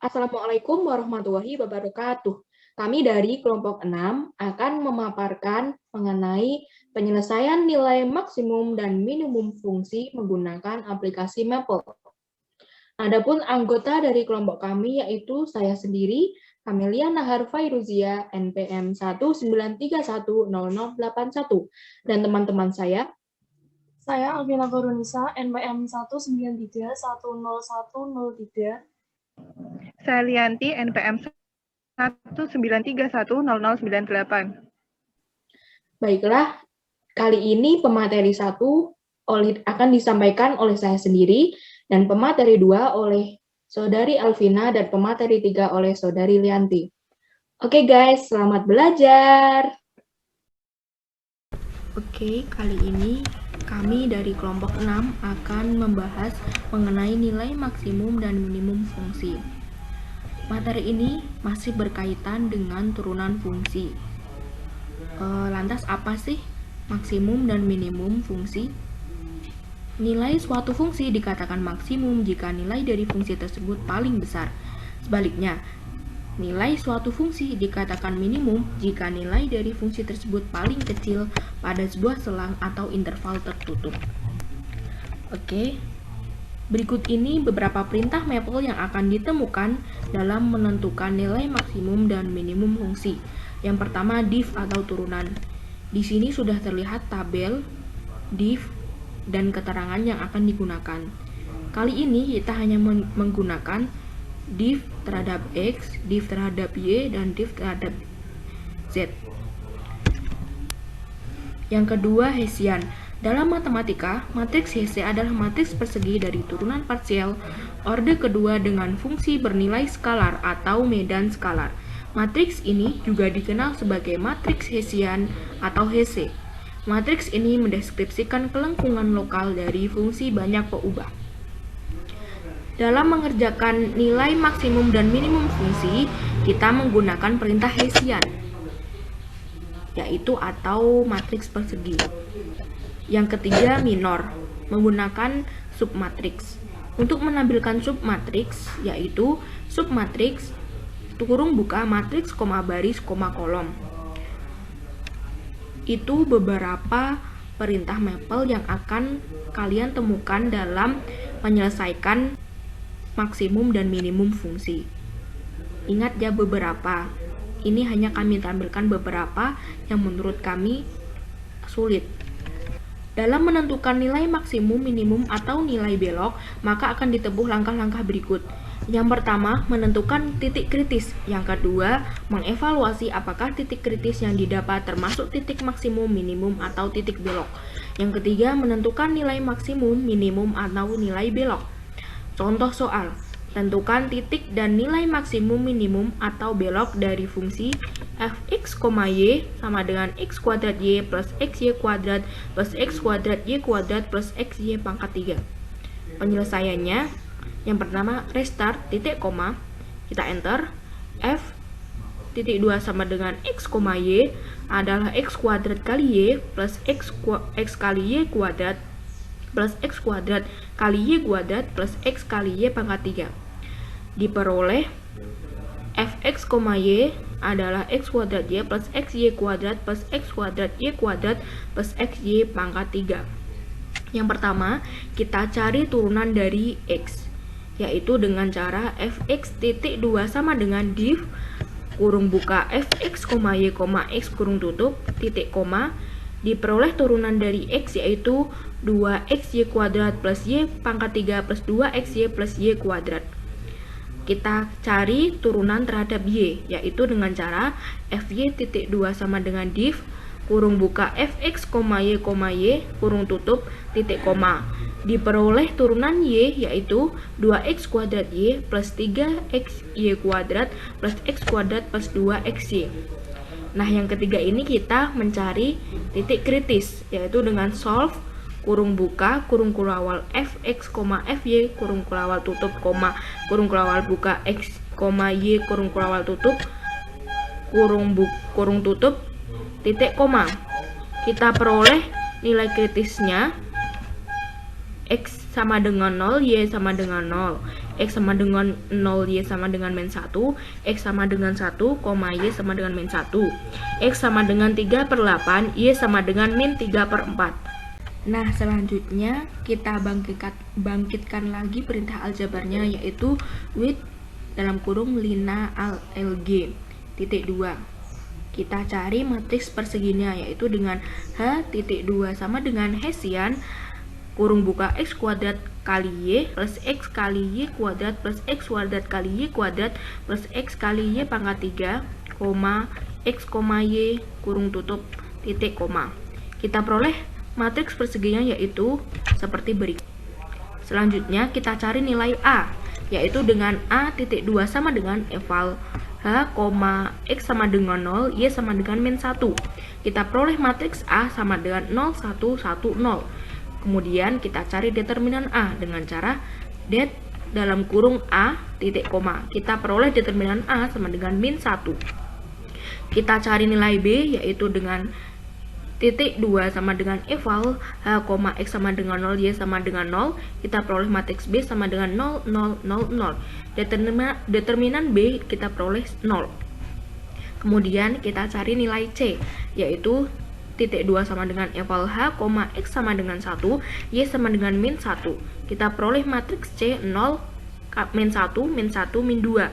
Assalamualaikum warahmatullahi wabarakatuh. Kami dari kelompok 6 akan memaparkan mengenai penyelesaian nilai maksimum dan minimum fungsi menggunakan aplikasi Maple. Adapun anggota dari kelompok kami yaitu saya sendiri, Camelia Nahar Fairuzia, NPM 193100081, dan teman-teman saya. Saya Alvina Korunisa, NPM 193100103. Saya Lianti, NPM 193100098. Baiklah, kali ini pemateri 1 akan disampaikan oleh saya sendiri, dan pemateri 2 oleh Saudari Alvina, dan pemateri 3 oleh Saudari Lianti. Oke guys, selamat belajar. Oke, kali ini kami dari kelompok 6 akan membahas mengenai nilai maksimum dan minimum fungsi. Materi ini masih berkaitan dengan turunan fungsi. Lantas apa sih maksimum dan minimum fungsi? Nilai suatu fungsi dikatakan maksimum jika nilai dari fungsi tersebut paling besar. Sebaliknya, nilai suatu fungsi dikatakan minimum jika nilai dari fungsi tersebut paling kecil pada sebuah selang atau interval tertutup. Oke, berikut ini beberapa perintah Maple yang akan ditemukan dalam menentukan nilai maksimum dan minimum fungsi. Yang pertama, div atau turunan. Di sini sudah terlihat tabel, div, dan keterangan yang akan digunakan. Kali ini kita hanya menggunakan div terhadap X, div terhadap Y, dan div terhadap Z. Yang kedua, Hessian. Dalam matematika, matriks Hesse adalah matriks persegi dari turunan parsial orde kedua dengan fungsi bernilai skalar atau medan skalar. Matriks ini juga dikenal sebagai matriks Hessian atau Hesse. Matriks ini mendeskripsikan kelengkungan lokal dari fungsi banyak peubah. Dalam mengerjakan nilai maksimum dan minimum fungsi, kita menggunakan perintah Hessian, yaitu atau matriks persegi. Yang ketiga, minor, menggunakan submatriks. Untuk menampilkan submatriks, yaitu submatriks kurung buka matriks koma baris koma kolom. Itu beberapa perintah Maple yang akan kalian temukan dalam menyelesaikan maksimum dan minimum fungsi. Ingat ya beberapa. Ini hanya kami tampilkan beberapa yang menurut kami sulit. Dalam menentukan nilai maksimum, minimum, atau nilai belok, maka akan ditempuh langkah-langkah berikut. Yang pertama, menentukan titik kritis. Yang kedua, mengevaluasi apakah titik kritis yang didapat termasuk titik maksimum, minimum, atau titik belok. Yang ketiga, menentukan nilai maksimum, minimum, atau nilai belok. Contoh soal, tentukan titik dan nilai maksimum, minimum, atau belok dari fungsi fx, y sama dengan x kuadrat y plus xy kuadrat plus x kuadrat y kuadrat plus xy pangkat 3. Penyelesaiannya, yang pertama, restart, titik koma, kita enter, f titik 2 sama dengan x, y adalah x kuadrat kali y plus x kali y kuadrat plus x kuadrat kali y kuadrat plus x kali y pangkat 3. Diperoleh fx, y adalah x kuadrat y plus xy kuadrat plus x kuadrat y kuadrat plus xy pangkat 3. Yang pertama, kita cari turunan dari x, yaitu dengan cara fx titik 2 sama dengan div kurung buka fx, y, x kurung tutup titik koma, diperoleh turunan dari x yaitu 2xy kuadrat plus y pangkat 3 plus 2xy plus y kuadrat. Kita cari turunan terhadap y, yaitu dengan cara fy titik 2 sama dengan div kurung buka fx, y, kurung tutup titik koma, diperoleh turunan y yaitu 2x kuadrat y plus 3xy kuadrat plus x kuadrat plus 2xy. Nah, yang ketiga ini kita mencari titik kritis, yaitu dengan solve kurung buka kurung kurawal fx, fy kurung kurawal tutup kurung kurawal buka x, y kurung kurawal tutup kurung tutup titik koma. Kita peroleh nilai kritisnya x sama dengan 0, y sama dengan 0. X sama dengan 0, Y sama dengan min 1, X sama dengan 1, Y sama dengan min 1, X sama dengan 3/8, Y sama dengan min 3/4. Nah, selanjutnya kita bangkitkan lagi perintah aljabarnya, yaitu with dalam kurung lina LG titik 2. Kita cari matriks perseginya, yaitu dengan H.2 sama dengan Hessian kurung buka X kuadrat kali Y plus X kali Y kuadrat plus X kuadrat kali Y kuadrat plus X kali Y pangkat 3, X, Y kurung tutup titik koma. Kita peroleh matriks perseginya yaitu seperti berikut. Selanjutnya kita cari nilai A, yaitu dengan A.2 sama dengan eval H, X sama dengan 0, Y sama dengan min 1. Kita peroleh matriks A sama dengan 0, 1, 1, 0. Kemudian kita cari determinan A dengan cara det dalam kurung A titik koma. Kita peroleh determinan A sama dengan min 1. Kita cari nilai B, yaitu dengan titik 2 sama dengan eval H, X sama dengan 0, Y sama dengan 0. Kita peroleh matriks B sama dengan 0, 0, 0, 0. Determinan B kita peroleh 0. Kemudian kita cari nilai C, yaitu titik 2 sama dengan eval H, X sama dengan 1, Y sama dengan min 1. Kita peroleh matriks C 0, min 1, min 1, min 2.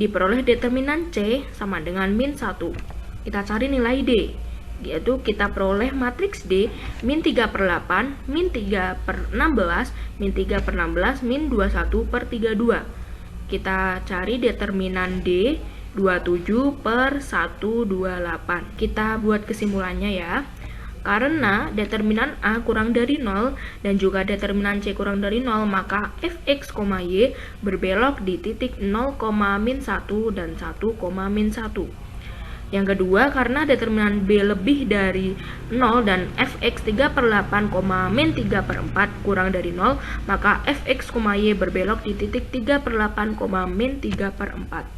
Diperoleh determinan C sama dengan min 1. Kita cari nilai D, yaitu kita peroleh matriks D min 3/8, min 3/16, min 3/16, min 21/32. Kita cari determinan D 27/128. Kita buat kesimpulannya ya. Karena determinan A kurang dari 0 dan juga determinan C kurang dari 0, maka fx, y berbelok di titik 0, min 1 dan 1, min 1. Yang kedua, karena determinan B lebih dari 0 dan fx 3/8, min 3/4 kurang dari 0, maka fx, y berbelok di titik 3/8, min 3/4.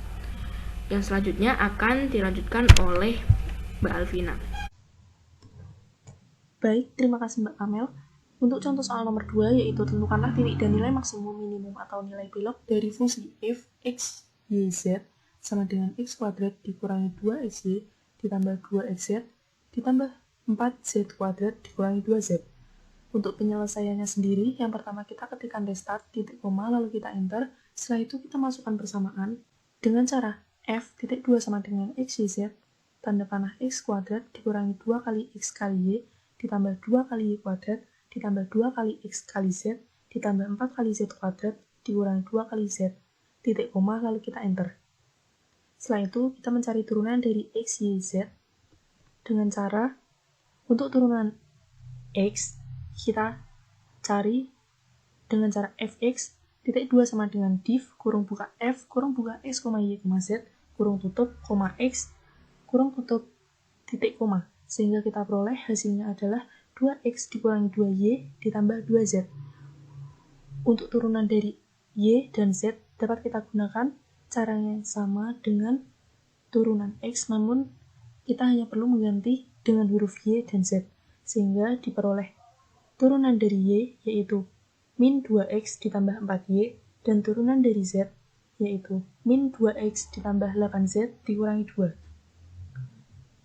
Yang selanjutnya akan dilanjutkan oleh Mbak Alvina. Baik, terima kasih Mbak Amel. Untuk contoh soal nomor 2, yaitu tentukanlah titik dan nilai maksimum minimum atau nilai belok dari fungsi f, x, y, z sama dengan x kuadrat dikurangi 2xy ditambah 2xz ditambah 4z kuadrat dikurangi 2z. Untuk penyelesaiannya sendiri, yang pertama kita ketikkan restart, titik koma, lalu kita enter. Setelah itu kita masukkan bersamaan dengan cara f titik 2 sama dengan x, y, z, tanda panah x kuadrat dikurangi 2 kali x kali y ditambah 2 kali y kuadrat ditambah 2 kali x kali z ditambah 4 kali z kuadrat dikurangi 2 kali z, titik koma, lalu kita enter. Setelah itu kita mencari turunan dari x, y, z dengan cara untuk turunan x kita cari dengan cara fx titik 2 sama dengan div kurung buka f kurung buka x, y, z kurung tutup, x kurung tutup titik koma, sehingga kita peroleh hasilnya adalah 2x dikurangi 2y ditambah 2z. Untuk turunan dari y dan z dapat kita gunakan cara yang sama dengan turunan x, namun kita hanya perlu mengganti dengan huruf y dan z, sehingga diperoleh turunan dari y yaitu min 2x ditambah 4y dan turunan dari z yaitu min 2x ditambah 8z dikurangi 2.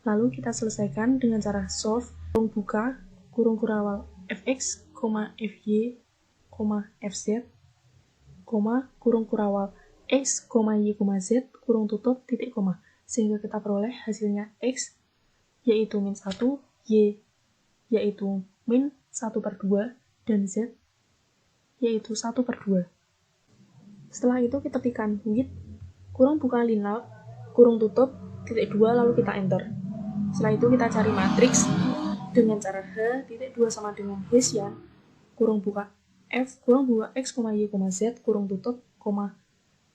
Lalu kita selesaikan dengan cara solve kurung buka kurung kurawal fx, fy, fz, kurung kurawal x, y, z, kurung tutup, titik koma, sehingga kita peroleh hasilnya x yaitu min 1, y yaitu min 1/2, dan z yaitu 1/2. Setelah itu kita ketikkan with kurung buka linear kurung tutup titik 2 lalu kita enter. Setelah itu kita cari matriks dengan cara H titik 2 sama dengan Hessian kurung buka F kurung buka X, Y, Z kurung tutup,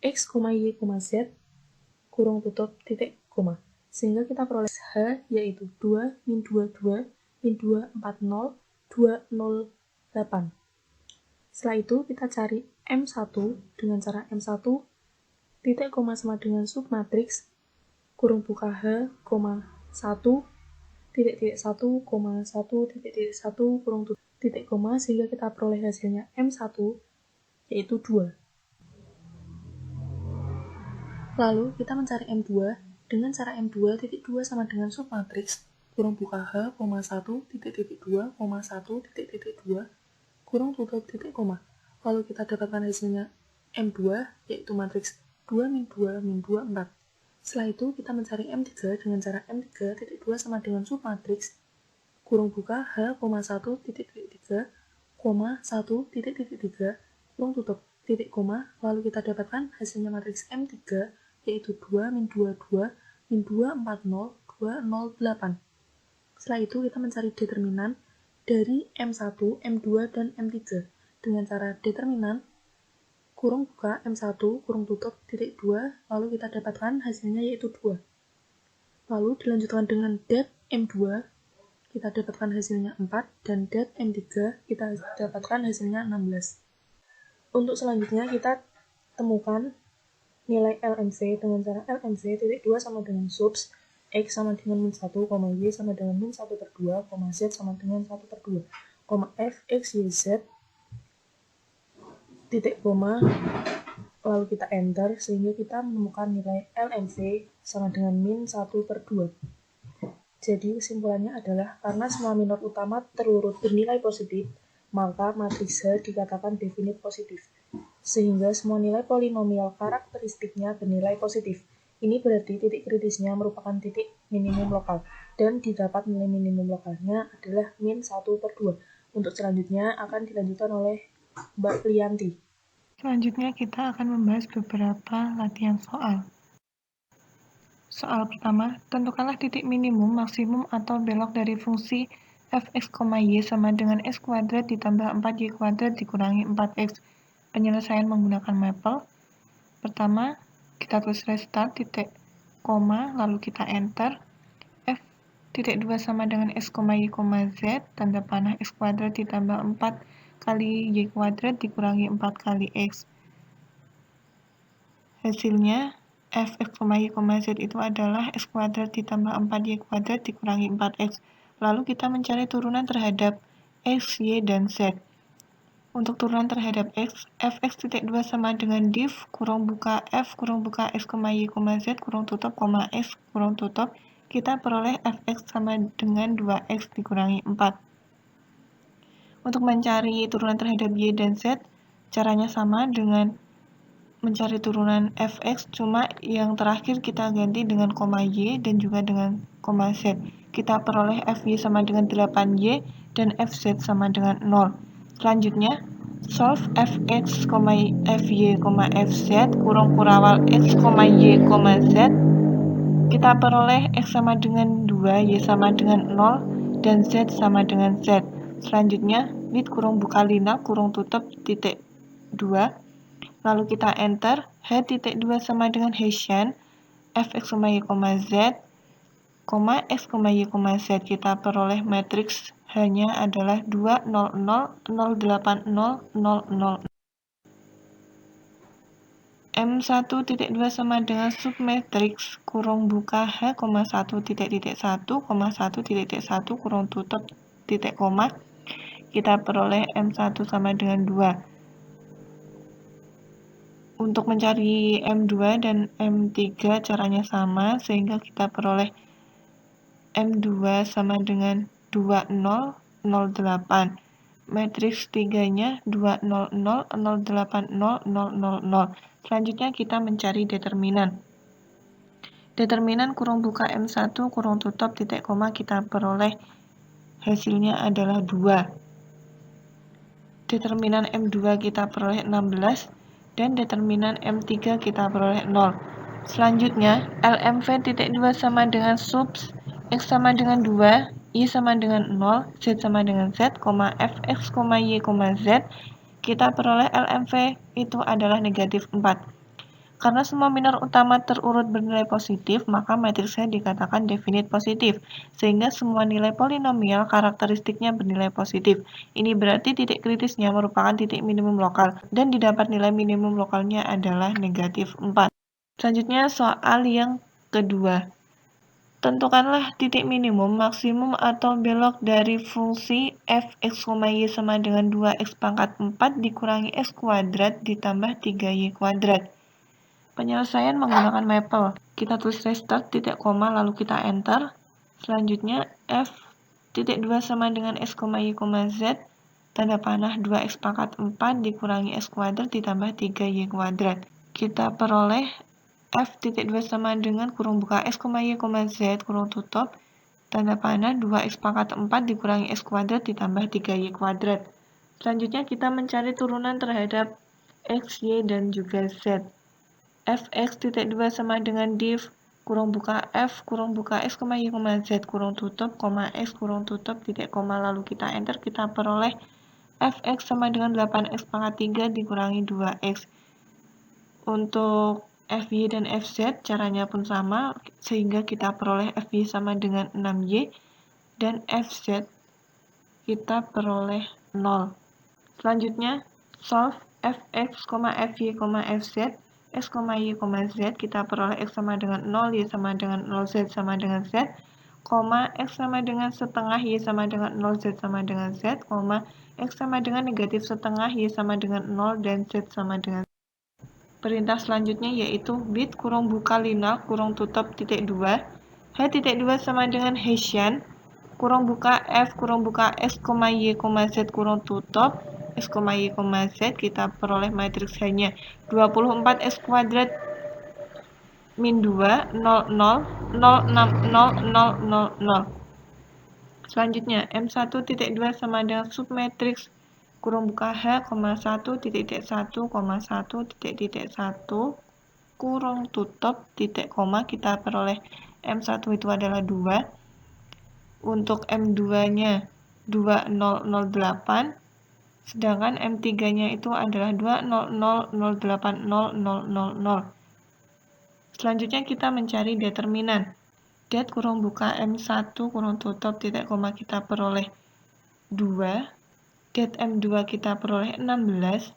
X, Y, Z kurung tutup, titik koma. Sehingga kita peroleh H yaitu 2 min 22 min 240 208. Setelah itu kita cari M1 dengan cara M1 titik koma sama dengan submatriks kurung buka H, 1, titik 1, 1, titik 1, kurung tutup, titik koma, sehingga kita peroleh hasilnya M1 yaitu 2. Lalu kita mencari M2 dengan cara M2 titik 2 sama dengan submatriks kurung buka H, 1, titik 2, 1, titik 2, kurung tutup titik koma. Lalu kita dapatkan hasilnya M2 yaitu matriks 2 min 2 min 2 4. Setelah itu kita mencari M3 dengan cara M3 titik 2 sama dengan submatriks kurung buka H, 1, titik 3, 1, titik 3, kurung tutup titik koma. Lalu kita dapatkan hasilnya matriks M3 yaitu 2 min 2 2 min 2 4 0 2 0 8. Setelah itu kita mencari determinan dari M1, M2, dan M3 dengan cara determinan kurung buka M1 kurung tutup titik 2, lalu kita dapatkan hasilnya yaitu 2. Lalu dilanjutkan dengan det M2, kita dapatkan hasilnya 4, dan det M3 kita dapatkan hasilnya 16. Untuk selanjutnya kita temukan nilai LMC dengan cara LMC titik 2 sama dengan subs X sama dengan min 1, Y sama dengan min 1 per 2, Z sama dengan 1 per 2, F, X, Y, Z, titik koma, lalu kita enter, sehingga kita menemukan nilai LMC sama dengan min 1 per 2. Jadi kesimpulannya adalah, karena semua minor utama terurut bernilai positif, maka matriks H dikatakan definit positif, sehingga semua nilai polinomial karakteristiknya bernilai positif. Ini berarti titik kritisnya merupakan titik minimum lokal, dan didapat nilai minimum lokalnya adalah min 1 per 2. Untuk selanjutnya akan dilanjutkan oleh Mbak Lianti. Selanjutnya kita akan membahas beberapa latihan soal. Soal pertama, tentukanlah titik minimum, maksimum, atau belok dari fungsi fx, y sama dengan x kuadrat ditambah 4y kuadrat dikurangi 4x. Penyelesaian menggunakan maple. Pertama, kita tulis restart, titik, koma, lalu kita enter. F, titik 2 sama dengan x, y, z, tanda panah x kuadrat ditambah 4 kali y kuadrat dikurangi 4 kali x. Hasilnya, fx, y, z itu adalah x kuadrat ditambah 4y kuadrat dikurangi 4x. Lalu kita mencari turunan terhadap x, y, dan z. Untuk turunan terhadap x, fx titik 2 sama dengan div kurung buka f kurung buka x, y, z kurung tutup, x kurung tutup, kita peroleh fx sama dengan 2x dikurangi 4. Untuk mencari turunan terhadap y dan z, caranya sama dengan mencari turunan fx, cuma yang terakhir kita ganti dengan koma y dan juga dengan koma z. Kita peroleh fy sama dengan 8y dan fz sama dengan 0. Selanjutnya, solve fx, fy, fz kurung kurawal x, y, z. Kita peroleh x sama dengan 2, y sama dengan 0, dan z sama dengan z. Selanjutnya, with kurung buka lina kurung tutup titik 2. Lalu kita enter, h titik 2 sama dengan Hessian, fx, y, z, x, y, z. Kita peroleh matriks hanya adalah 2, 0, 0, 0, 8, 0, 0, 0. M1 titik 2 sama dengan submatriks kurung buka H, 1, titik 1, 1, titik 1, kurung tutup titik koma. Kita peroleh M1 sama dengan 2. Untuk mencari M2 dan M3 caranya sama, sehingga kita peroleh M2 sama dengan 2, 0, 0, 8. Matriks 3-nya 2, 0, 0, 0, 8, 0, 0, 0, 0. Selanjutnya kita mencari determinan. Determinan kurung buka M1 kurung tutup titik koma, kita peroleh hasilnya adalah 2. Determinan M2 kita peroleh 16, dan determinan M3 kita peroleh 0. Selanjutnya, LMV titik 2 sama dengan subs X sama dengan 2, Y sama dengan 0, Z sama dengan Z, Fx, Y, Z, kita peroleh LMV itu adalah negatif 4. Karena semua minor utama terurut bernilai positif, maka matriksnya dikatakan definit positif, sehingga semua nilai polinomial karakteristiknya bernilai positif. Ini berarti titik kritisnya merupakan titik minimum lokal, dan didapat nilai minimum lokalnya adalah negatif 4. Selanjutnya soal yang kedua. Tentukanlah titik minimum, maksimum, atau belok dari fungsi fx, y sama dengan 2x pangkat 4 dikurangi x kuadrat ditambah 3y kuadrat. Penyelesaian menggunakan Maple. Kita tulis restart, titik koma, lalu kita enter. Selanjutnya, f.2 sama dengan x, y, z, tanda panah 2x pangkat 4 dikurangi x kuadrat ditambah 3y kuadrat. Kita peroleh f.2 sama dengan kurung buka x, y, z, kurung tutup, tanda panah 2x pangkat 4 dikurangi x kuadrat ditambah 3y kuadrat. Selanjutnya kita mencari turunan terhadap x, y, dan juga z. fx.2 sama dengan div kurung buka f kurung buka x, y, z kurung tutup, x kurung tutup, titik koma, lalu kita enter. Kita peroleh fx sama dengan 8x pangkat 3 dikurangi 2x. Untuk fy dan fz caranya pun sama, sehingga kita peroleh fy sama dengan 6y, dan fz kita peroleh 0. Selanjutnya, solve fx, fy, fz, x, y, z, kita peroleh x sama dengan 0, y sama dengan 0, z sama dengan z, x sama dengan setengah, y sama dengan 0, z sama dengan z, x sama dengan negatif setengah, y sama dengan 0, dan z sama dengan z. Perintah selanjutnya yaitu bit kurung buka linear kurung tutup titik 2, h.2 sama dengan hessian, kurung buka f kurung buka x, y, z kurung tutup, x, y, z, kita peroleh matriks hanya 24x kuadrat min 2, 0, 0, 0, 6, 0, 0, 0, 0. Selanjutnya, M1.2 sama dengan submatriks kurung buka H, 1, titik 1, 1, titik 1, kurung tutup, titik koma, kita peroleh M1 itu adalah 2. Untuk M2-nya 2008, sedangkan M3-nya itu adalah 200080000. Selanjutnya kita mencari determinan. Det kurung buka M1 kurung tutup titik koma, kita peroleh 2. Det M2 kita peroleh 16.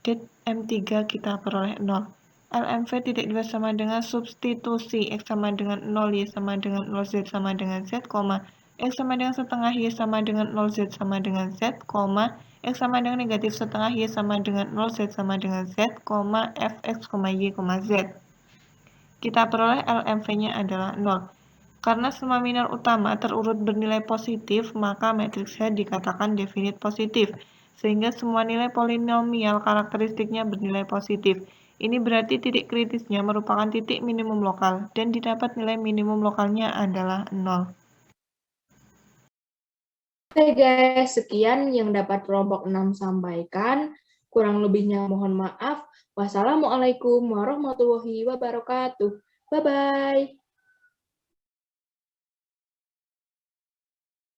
Det M3 kita peroleh 0. LMV.2 sama dengan substitusi x sama dengan 0, y sama dengan 0, z sama dengan z, x sama dengan setengah, y sama dengan 0, z sama dengan z, x sama dengan negatif setengah, y sama dengan 0, z sama dengan z, fx, y, z. Kita peroleh LMV-nya adalah 0. Karena semua minor utama terurut bernilai positif, maka matriks H dikatakan definite positif, sehingga semua nilai polinomial karakteristiknya bernilai positif. Ini berarti titik kritisnya merupakan titik minimum lokal, dan didapat nilai minimum lokalnya adalah 0. Oke guys, sekian yang dapat kelompok 6 sampaikan. Kurang lebihnya mohon maaf. Wassalamualaikum warahmatullahi wabarakatuh. Bye-bye.